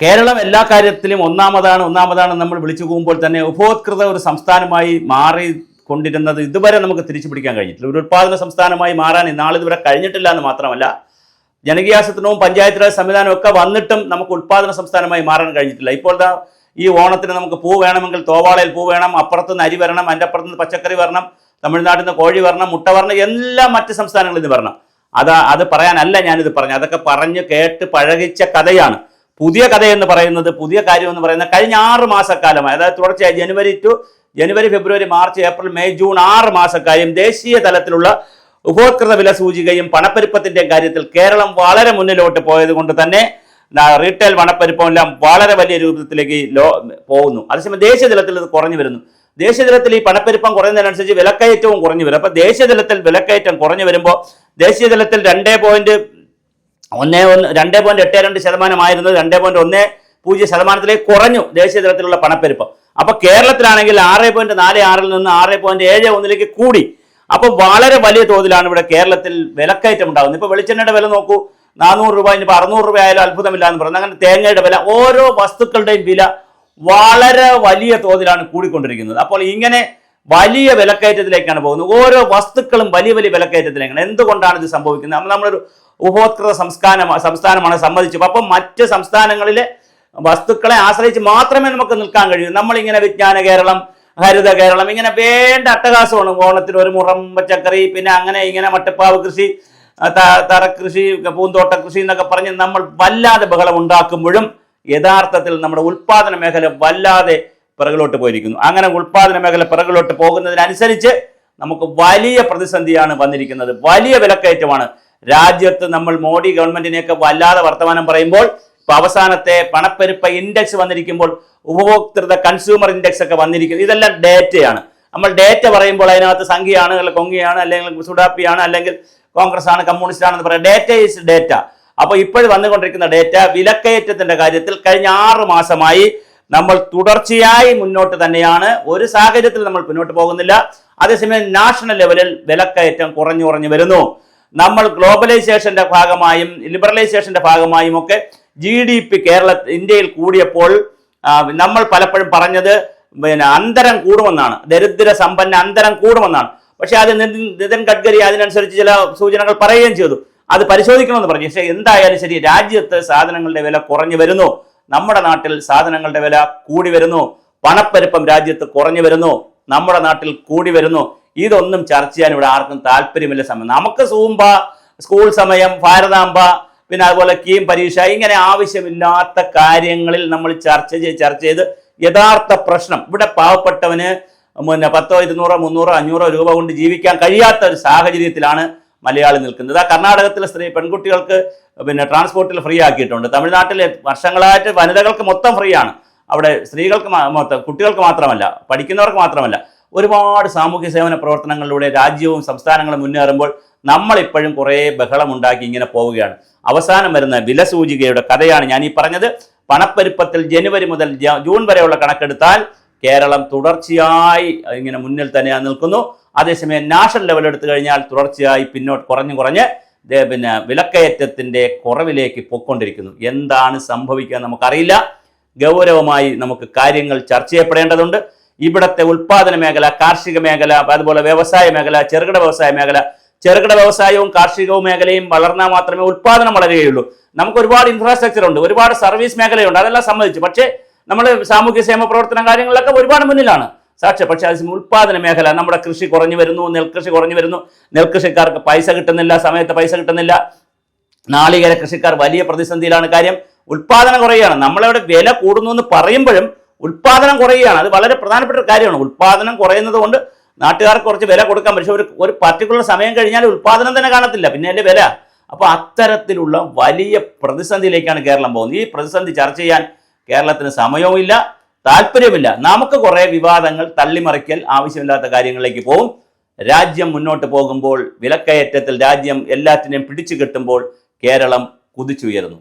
കേരളം എല്ലാ കാര്യത്തിലും ഒന്നാമതാണ് നമ്മൾ വിളിച്ചു പോകുമ്പോൾ തന്നെ ഉപോത്കൃത ഒരു സംസ്ഥാനമായി മാറിക്കൊണ്ടിരുന്നത് ഇതുവരെ നമുക്ക് തിരിച്ചു പിടിക്കാൻ കഴിഞ്ഞിട്ടില്ല. ഒരു ഉത്പാദന സംസ്ഥാനമായി മാറാൻ നാളിതുവരെ കഴിഞ്ഞിട്ടില്ല എന്ന് മാത്രമല്ല, ജനകീയാസൂത്രണവും പഞ്ചായത്ത് രാജ് സംവിധാനവും ഒക്കെ വന്നിട്ടും നമുക്ക് ഉത്പാദന സംസ്ഥാനമായി മാറാൻ കഴിഞ്ഞിട്ടില്ല. ഇപ്പോൾ ഈ ഓണത്തിന് നമുക്ക് പൂ വേണമെങ്കിൽ തോവാളയിൽ പൂ വേണം, അപ്പുറത്തുനിന്ന് അരി വരണം, അതിൻ്റെ അപ്പുറത്തുനിന്ന് പച്ചക്കറി വരണം, തമിഴ്നാട്ടിൽ നിന്ന് കോഴി വരണം, മുട്ട വരണം, എല്ലാം മറ്റ് സംസ്ഥാനങ്ങളിൽ നിന്ന് വരണം. അത് പറയാനല്ല ഞാനിത് പറഞ്ഞു. അതൊക്കെ പറഞ്ഞ് കേട്ട് പഴകിച്ച കഥയാണ്. പുതിയ കഥ എന്ന് പറയുന്നത്, പുതിയ കാര്യം എന്ന് പറയുന്നത് കഴിഞ്ഞ 6 മാസക്കാലമായി, അതായത് തുടർച്ചയായി ജനുവരി ഫെബ്രുവരി മാർച്ച് ഏപ്രിൽ മെയ് ജൂൺ 6 മാസക്കാലം ദേശീയ തലത്തിലുള്ള ഉപോത്കൃത വില സൂചികയും പണപ്പെരുപ്പത്തിന്റെ കാര്യത്തിൽ കേരളം വളരെ മുന്നിലോട്ട് പോയത് കൊണ്ട് തന്നെ റീറ്റെയിൽ പണപ്പെരുപ്പം എല്ലാം വളരെ വലിയ രൂപത്തിലേക്ക് പോകുന്നു. അതേസമയം ദേശീയ തലത്തിൽ ഇത് കുറഞ്ഞു വരുന്നു. ദേശീയ തലത്തിൽ ഈ പണപ്പെരുപ്പം കുറയുന്നതിനനുസരിച്ച് വിലക്കയറ്റവും കുറഞ്ഞു വരും. അപ്പൊ ദേശീയ തലത്തിൽ വിലക്കയറ്റം കുറഞ്ഞു വരുമ്പോൾ ദേശീയ തലത്തിൽ 2.82% 2.10% കുറഞ്ഞു ദേശീയ തലത്തിലുള്ള പണപ്പെരുപ്പം. അപ്പൊ കേരളത്തിലാണെങ്കിൽ 6.46 നിന്ന് 6.71 കൂടി. അപ്പൊ വളരെ വലിയ തോതിലാണ് ഇവിടെ കേരളത്തിൽ വിലക്കയറ്റം ഉണ്ടാകുന്നത്. ഇപ്പൊ വെളിച്ചെണ്ണയുടെ വില നോക്കൂ, 400 രൂപ, ഇനിയിപ്പോൾ 600 രൂപ ആയാലും അത്ഭുതമില്ല എന്ന് പറയുന്നത്. അങ്ങനെ തേങ്ങയുടെ വില, ഓരോ വസ്തുക്കളുടെയും വില വളരെ വലിയ തോതിലാണ് കൂടിക്കൊണ്ടിരിക്കുന്നത്. അപ്പോൾ ഇങ്ങനെ വലിയ വിലക്കയറ്റത്തിലേക്കാണ് പോകുന്നത്. ഓരോ വസ്തുക്കളും വലിയ വിലക്കയറ്റത്തിലേക്കാണ്. എന്തുകൊണ്ടാണ് ഇത് സംഭവിക്കുന്നത്? നമ്മളൊരു ഉപോത്കൃത സംസ്ഥാനമാണ് സമ്മതിച്ചു. അപ്പം മറ്റ് സംസ്ഥാനങ്ങളിലെ വസ്തുക്കളെ ആശ്രയിച്ച് മാത്രമേ നമുക്ക് നിൽക്കാൻ കഴിയൂ. നമ്മളിങ്ങനെ വിജ്ഞാന കേരളം, ഹരിത കേരളം, ഇങ്ങനെ വേണ്ട അട്ടഹാസമാണ്. ഓണത്തിന് ഒരു മുറം പച്ചക്കറി, പിന്നെ അങ്ങനെ ഇങ്ങനെ മട്ടപ്പാവ് കൃഷി, തറകൃഷി, പൂന്തോട്ട കൃഷി എന്നൊക്കെ പറഞ്ഞ് നമ്മൾ വല്ലാതെ ബഹളം ഉണ്ടാക്കുമ്പോഴും യഥാർത്ഥത്തിൽ നമ്മുടെ ഉൽപാദന മേഖല വല്ലാതെ പിറകിലോട്ട് പോയിരിക്കുന്നു. അങ്ങനെ ഉൽപാദന മേഖല പിറകിലോട്ട് പോകുന്നതിനനുസരിച്ച് നമുക്ക് വലിയ പ്രതിസന്ധിയാണ് വന്നിരിക്കുന്നത്. വലിയ വിലക്കയറ്റമാണ് രാജ്യത്ത്. നമ്മൾ മോഡി ഗവൺമെന്റിനെയൊക്കെ വല്ലാതെ വർത്തമാനം പറയുമ്പോൾ ഇപ്പൊ അവസാനത്തെ പണപ്പെരുപ്പ ഇൻഡെക്സ് വന്നിരിക്കുമ്പോൾ, ഉപഭോക്തൃ കൺസ്യൂമർ ഇൻഡെക്സ് ഒക്കെ വന്നിരിക്കുന്നു. ഇതെല്ലാം ഡേറ്റയാണ്. നമ്മൾ ഡേറ്റ പറയുമ്പോൾ അതിനകത്ത് സംഖ്യയാണ്, അല്ലെങ്കിൽ കൊങ്ങിയാണ്, അല്ലെങ്കിൽ സുഡാപ്പിയാണ്, അല്ലെങ്കിൽ കോൺഗ്രസ് ആണ്, കമ്മ്യൂണിസ്റ്റ് ആണെന്ന് പറയാം. Data is data. അപ്പൊ ഇപ്പോൾ വന്നുകൊണ്ടിരിക്കുന്ന ഡേറ്റ വിലക്കയറ്റത്തിന്റെ കാര്യത്തിൽ കഴിഞ്ഞ 6 മാസമായി നമ്മൾ തുടർച്ചയായി മുന്നോട്ട് തന്നെയാണ്. ഒരു സാഹചര്യത്തിൽ നമ്മൾ മുന്നോട്ട് പോകുന്നില്ല. അതേസമയം നാഷണൽ ലെവലിൽ വിലക്കയറ്റം കുറഞ്ഞു വരുന്നു. നമ്മൾ ഗ്ലോബലൈസേഷന്റെ ഭാഗമായും ലിബറലൈസേഷന്റെ ഭാഗമായും ഒക്കെ GDP ഇന്ത്യയിൽ കൂടിയപ്പോൾ നമ്മൾ പലപ്പോഴും പറഞ്ഞത് അന്തരം കൂടുമെന്നാണ്, ദരിദ്ര സമ്പന്ന അന്തരം കൂടുമെന്നാണ്. പക്ഷെ അത് നിതിൻ ഗഡ്കരി അതിനനുസരിച്ച് ചില സൂചനകൾ പറയുകയും ചെയ്തു. അത് പരിശോധിക്കണമെന്ന് പറഞ്ഞു. പക്ഷേ എന്തായാലും ശരി, രാജ്യത്ത് സാധനങ്ങളുടെ വില കുറഞ്ഞു വരുന്നു. നമ്മുടെ നാട്ടിൽ സാധനങ്ങളുടെ വില കൂടി വരുന്നു. പണപ്പെരുപ്പം രാജ്യത്ത് കുറഞ്ഞു വരുന്നു, നമ്മുടെ നാട്ടിൽ കൂടി വരുന്നു. ഇതൊന്നും ചർച്ച ചെയ്യാൻ ഇവിടെ ആർക്കും താല്പര്യമില്ല. സമയം നമുക്ക് സൂംബ, സ്കൂൾ സമയം, ഭാരതാംബ, പിന്നെ അതുപോലെ കീം പരീക്ഷ, ഇങ്ങനെ ആവശ്യമില്ലാത്ത കാര്യങ്ങളിൽ നമ്മൾ ചർച്ച ചെയ്ത് യഥാർത്ഥ പ്രശ്നം, ഇവിടെ പാവപ്പെട്ടവന് 10, 200, 300, 500 രൂപ കൊണ്ട് ജീവിക്കാൻ കഴിയാത്ത ഒരു സാഹചര്യത്തിലാണ് മലയാളി നിൽക്കുന്നത്. കർണാടകത്തിലെ പെൺകുട്ടികൾക്ക് ട്രാൻസ്പോർട്ടിൽ ഫ്രീ ആക്കിയിട്ടുണ്ട്. തമിഴ്നാട്ടിൽ വർഷങ്ങളായിട്ട് വനിതകൾക്ക് മൊത്തം ഫ്രീ ആണ്. അവിടെ സ്ത്രീകൾക്ക് കുട്ടികൾക്ക് മാത്രമല്ല, പഠിക്കുന്നവർക്ക് മാത്രമല്ല, ഒരുപാട് സാമൂഹ്യ സേവന പ്രവർത്തനങ്ങളിലൂടെ രാജ്യവും സംസ്ഥാനങ്ങളും മുന്നേറുമ്പോൾ നമ്മളിപ്പോഴും കുറേ ബഹളമുണ്ടാക്കി ഇങ്ങനെ പോവുകയാണ്. അവസാനം വരുന്ന വില സൂചികയുടെ കഥയാണ് ഞാൻ ഈ പറഞ്ഞത്. പണപ്പെരുപ്പത്തിൽ ജനുവരി മുതൽ ജൂൺ വരെയുള്ള കണക്കെടുത്താൽ കേരളം തുടർച്ചയായി ഇങ്ങനെ മുന്നിൽ തന്നെയാണ് നിൽക്കുന്നു. അതേസമയം നാഷണൽ ലെവൽ എടുത്തു കഴിഞ്ഞാൽ തുടർച്ചയായി പിന്നോട്ട് കുറഞ്ഞ് വിലക്കയറ്റത്തിന്റെ കുറവിലേക്ക് പൊയ്ക്കൊണ്ടിരിക്കുന്നു. എന്താണ് സംഭവിക്കുക നമുക്കറിയില്ല. ഗൗരവമായി നമുക്ക് കാര്യങ്ങൾ ചർച്ച ചെയ്യപ്പെടേണ്ടതുണ്ട്. ഇവിടുത്തെ ഉൽപാദന മേഖല, കാർഷിക മേഖല, അതുപോലെ വ്യവസായ മേഖല, ചെറുകിട വ്യവസായ മേഖല, ചെറുകിട വ്യവസായവും കാർഷികവും മേഖലയും വളർന്നാൽ മാത്രമേ ഉൽപാദനം വളരുകയുള്ളൂ. നമുക്ക് ഒരുപാട് ഇൻഫ്രാസ്ട്രക്ചർ ഉണ്ട്, ഒരുപാട് സർവീസ് മേഖലയുണ്ട്, അതെല്ലാം സമ്മതിച്ചു. പക്ഷേ നമ്മൾ സാമൂഹ്യ ക്ഷേമ പ്രവർത്തന കാര്യങ്ങളിലൊക്കെ ഒരുപാട് മുന്നിലാണ് സാക്ഷി. പക്ഷേ അതിന് ഉൽപാദന മേഖല, നമ്മുടെ കൃഷി കുറഞ്ഞു വരുന്നു, നെൽകൃഷി കുറഞ്ഞു വരുന്നു. നെൽകൃഷിക്കാർക്ക് പൈസ കിട്ടുന്നില്ല, സമയത്ത് പൈസ കിട്ടുന്നില്ല. നാളികേര കൃഷിക്കാർ വലിയ പ്രതിസന്ധിയിലാണ്. കാര്യം ഉൽപാദനം കുറയുകയാണ്. നമ്മളവിടെ വില കൂടുന്നു എന്ന് പറയുമ്പോഴും ഉൽപാദനം കുറയുകയാണ്. അത് വളരെ പ്രധാനപ്പെട്ട ഒരു കാര്യമാണ്. ഉൽപാദനം കുറയുന്നത് കൊണ്ട് നാട്ടുകാർക്ക് കുറച്ച് വില കൊടുക്കാൻ, പക്ഷേ ഒരു പർട്ടിക്കുലർ സമയം കഴിഞ്ഞാൽ ഉൽപാദനം തന്നെ കാണത്തില്ല, പിന്നെ അതിൻ്റെ വില. അപ്പോൾ അത്തരത്തിലുള്ള വലിയ പ്രതിസന്ധിയിലേക്കാണ് കേരളം പോകുന്നത്. ഈ പ്രതിസന്ധി ചർച്ച ചെയ്യാൻ കേരളത്തിന് സമയവുമില്ല, താല്പര്യമില്ല. നമുക്ക് കുറേ വിവാദങ്ങൾ, തള്ളിമറിക്കൽ, ആവശ്യമില്ലാത്ത കാര്യങ്ങളിലേക്ക് പോകും. രാജ്യം മുന്നോട്ട് പോകുമ്പോൾ, വിലക്കയറ്റത്തിൽ രാജ്യം എല്ലാറ്റിനെയും പിടിച്ചു കെട്ടുമ്പോൾ കേരളം കുതിച്ചുയരുന്നു.